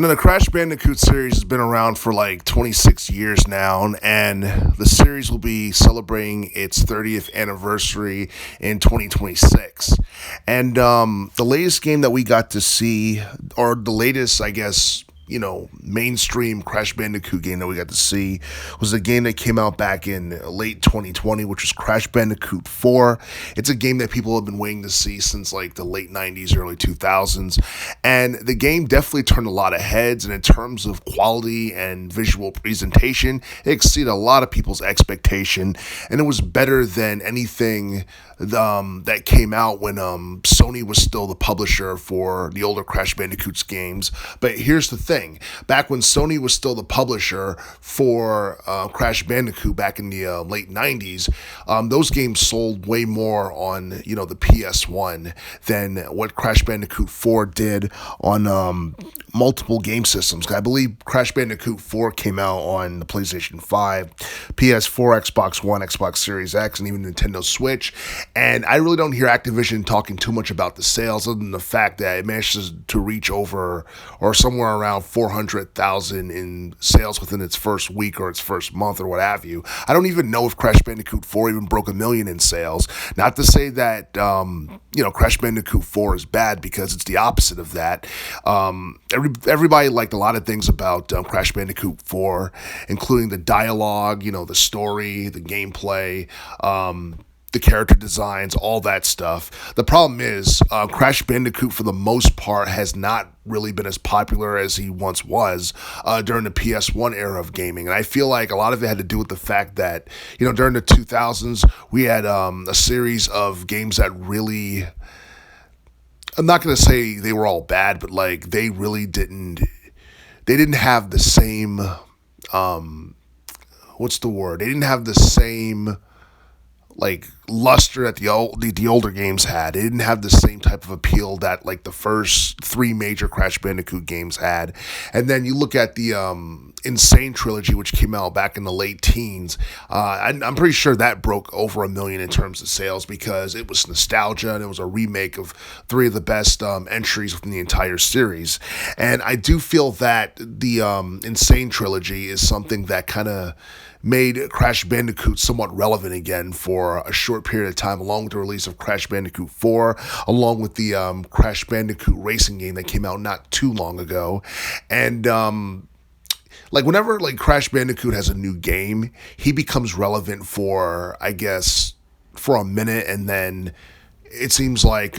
The Crash Bandicoot series has been around for like 26 years now, and the series will be celebrating its 30th anniversary in 2026. And the latest game that we got to see, or the latest, I guess, mainstream Crash Bandicoot game that we got to see was a game that came out back in late 2020, which was Crash Bandicoot 4. It's a game that people have been waiting to see since like the late 90s, early 2000s. And the game definitely turned a lot of heads, and in terms of quality and visual presentation, it exceeded a lot of people's expectation, and it was better than anything that came out when Sony was still the publisher for the older Crash Bandicoots games. But here's the thing. Back when Sony was still the publisher for Crash Bandicoot back in the late 90s, those games sold way more on, the PS1 than what Crash Bandicoot 4 did on multiple game systems. I believe Crash Bandicoot 4 came out on the PlayStation 5, PS4, Xbox One, Xbox Series X, and even Nintendo Switch. And I really don't hear Activision talking too much about the sales, other than the fact that it manages to reach over or somewhere around 400,000 in sales within its first week or its first month or what have you. I don't even know if Crash Bandicoot 4 even broke 1 million in sales. Not to say that, Crash Bandicoot 4 is bad, because it's the opposite of that. Everybody liked a lot of things about Crash Bandicoot 4, including the dialogue, the story, the gameplay, the character designs, all that stuff. The problem is, Crash Bandicoot, for the most part, has not really been as popular as he once was during the PS1 era of gaming. And I feel like a lot of it had to do with the fact that, during the 2000s, we had a series of games that really, I'm not going to say they were all bad, but like they didn't have the same, what's the word? They didn't have the same like luster that the older games had. It didn't have the same type of appeal that like the first 3 major Crash Bandicoot games had. And then you look at the Insane trilogy, which came out back in the late teens. I'm pretty sure that broke over 1 million in terms of sales, because it was nostalgia and it was a remake of 3 of the best entries within the entire series. And I do feel that the Insane trilogy is something that kind of made Crash Bandicoot somewhat relevant again for a short period of time, along with the release of Crash Bandicoot 4, along with the Crash Bandicoot racing game that came out not too long ago. And whenever like Crash Bandicoot has a new game, he becomes relevant for, I guess, for a minute, and then it seems like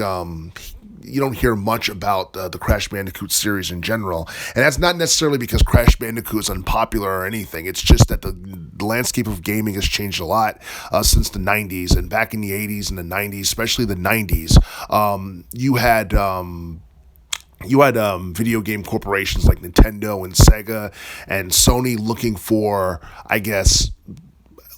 you don't hear much about the Crash Bandicoot series in general. And that's not necessarily because Crash Bandicoot is unpopular or anything. It's just that the landscape of gaming has changed a lot since the 90s. And back in the 80s and the 90s, especially the 90s, you had video game corporations like Nintendo and Sega and Sony looking for, I guess,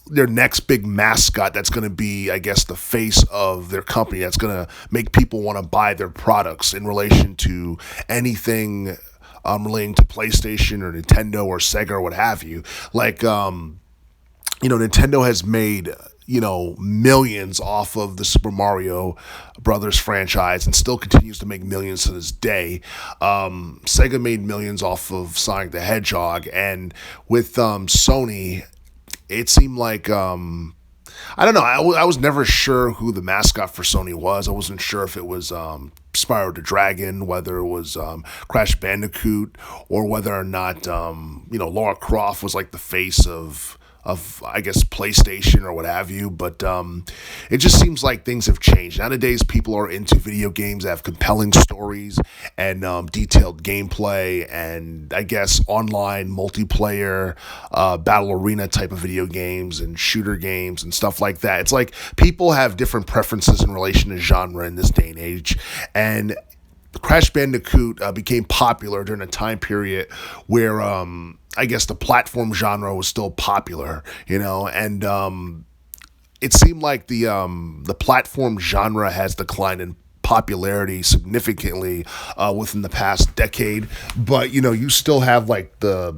their next big mascot that's going to be, I guess, the face of their company, that's going to make people want to buy their products in relation to anything relating to PlayStation or Nintendo or Sega or what have you. Like, Nintendo has made millions off of the Super Mario Brothers franchise and still continues to make millions to this day. Sega made millions off of Sonic the Hedgehog, and with Sony, it seemed like, I don't know, I was never sure who the mascot for Sony was. I wasn't sure if it was Spyro the Dragon, whether it was Crash Bandicoot, or whether or not, Lara Croft was like the face of I guess, PlayStation or what have you. But it just seems like things have changed. Nowadays, people are into video games that have compelling stories and detailed gameplay, and I guess online multiplayer, battle arena type of video games and shooter games and stuff like that. It's like people have different preferences in relation to genre in this day and age. And Crash Bandicoot became popular during a time period where I guess the platform genre was still popular, and it seemed like the platform genre has declined in popularity significantly within the past decade. But you still have like the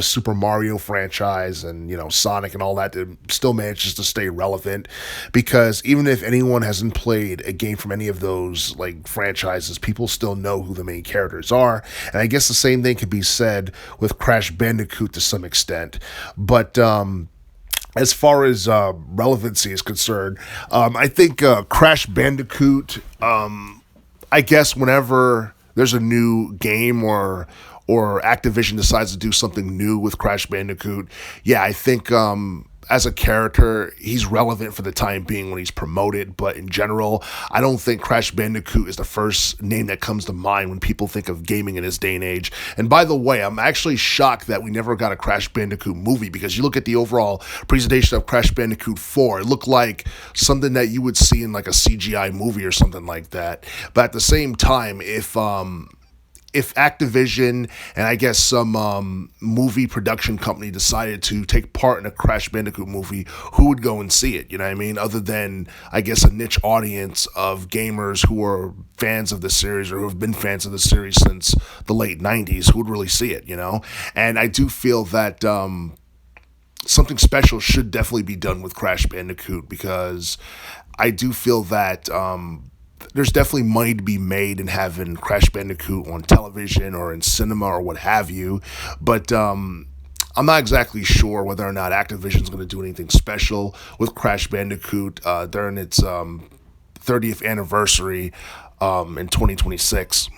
Super Mario franchise and Sonic and all that that still manages to stay relevant, because even if anyone hasn't played a game from any of those like franchises, people still know who the main characters are. And I guess the same thing could be said with Crash Bandicoot to some extent. But as far as relevancy is concerned, I think Crash Bandicoot, I guess whenever there's a new game or Activision decides to do something new with Crash Bandicoot, yeah, I think as a character, he's relevant for the time being when he's promoted. But in general, I don't think Crash Bandicoot is the first name that comes to mind when people think of gaming in this day and age. And by the way, I'm actually shocked that we never got a Crash Bandicoot movie, because you look at the overall presentation of Crash Bandicoot 4, it looked like something that you would see in like a CGI movie or something like that. But at the same time, if Activision and I guess some movie production company decided to take part in a Crash Bandicoot movie, who would go and see it? You know what I mean? Other than, I guess, a niche audience of gamers who are fans of the series or who have been fans of the series since the late 90s, who would really see it, And I do feel that something special should definitely be done with Crash Bandicoot, because I do feel that there's definitely money to be made in having Crash Bandicoot on television or in cinema or what have you. But I'm not exactly sure whether or not Activision's going to do anything special with Crash Bandicoot during its 30th anniversary in 2026.